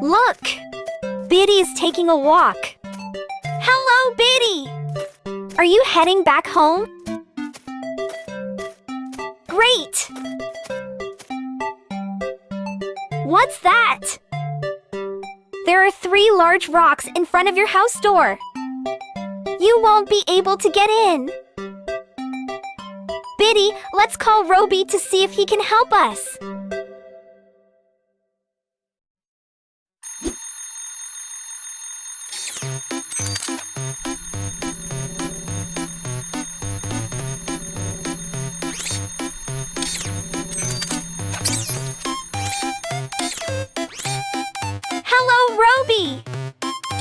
Look! Biddy is taking a walk. Hello, Biddy! Are you heading back home? Great! What's that? There are 3 large rocks in front of your house door. You won't be able to get in. Biddy, let's call Robi to see if he can help us. Hello, Robi!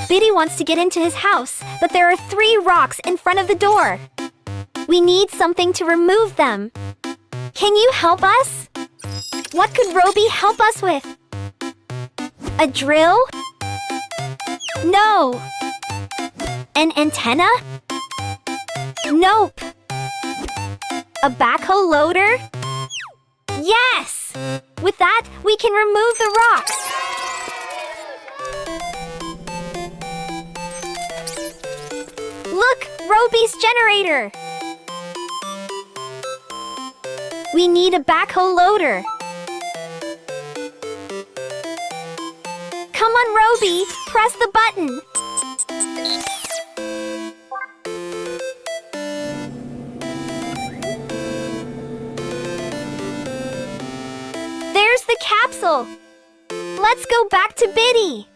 Biddy wants to get into his house, but there are 3 rocks in front of the door. We need something to remove them. Can you help us? What could Robi help us with? A drill? No. An antenna? Nope. A backhoe loader? Yes! With that, we can remove the rocks. Look, Robi's generator. We need a backhoe loader. Come on, Robi, press the button. There's the capsule. Let's go back to Biddy.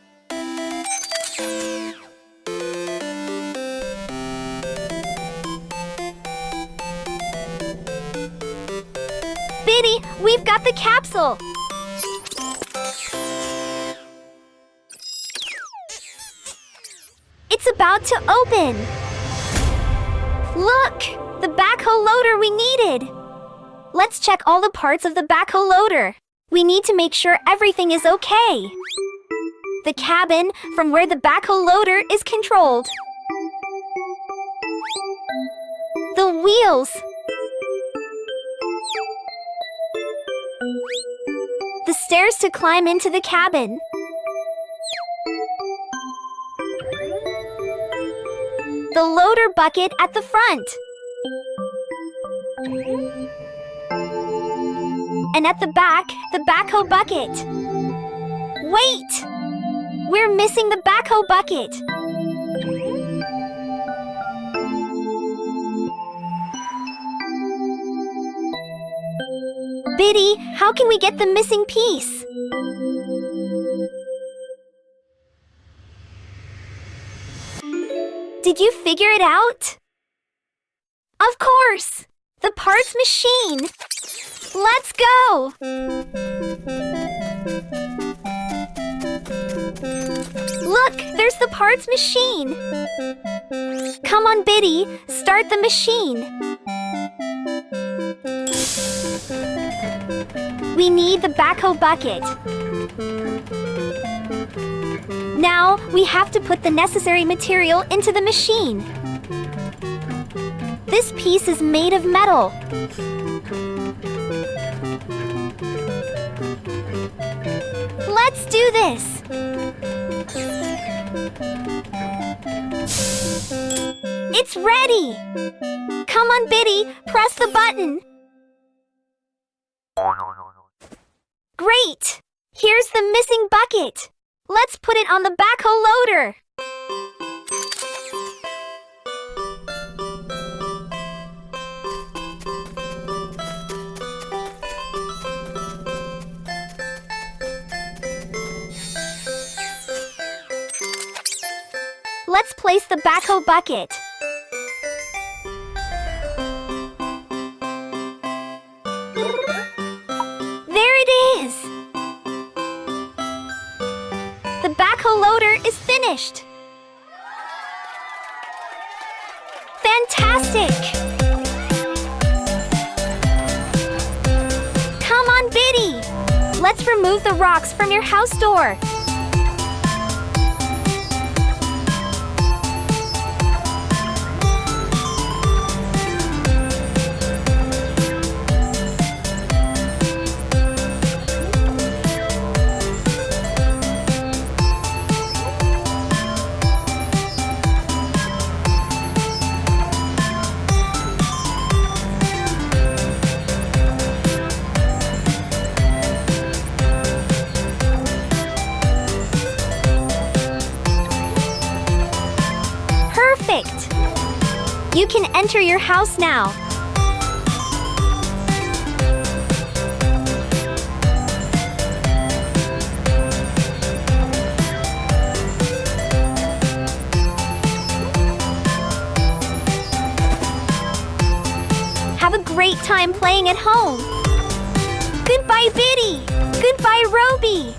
Biddy, we've got the capsule. It's about to open. Look, the backhoe loader we needed. Let's check all the parts of the backhoe loader. We need to make sure everything is okay. The cabin from where the backhoe loader is controlled. The wheels. The stairs to climb into the cabin. The loader bucket at the front. And at the back, the backhoe bucket. Wait! We're missing the backhoe bucket. Biddy, how can we get the missing piece? Did you figure it out? Of course! The parts machine! Let's go! Look, there's the parts machine! Come on, Biddy, start the machine. We need the backhoe bucket. Now, we have to put the necessary material into the machine. This piece is made of metal. Let's do this! It's ready! Come on, Biddy, press the button. Great! Here's the missing bucket. Let's put it on the backhoe loader. Let's place the backhoe bucket. There it is! The backhoe loader is finished! Fantastic! Come on, Biddy! Let's remove the rocks from your house door. You can enter your house now. Have a great time playing at home. Goodbye, Biddy. Goodbye, Robi.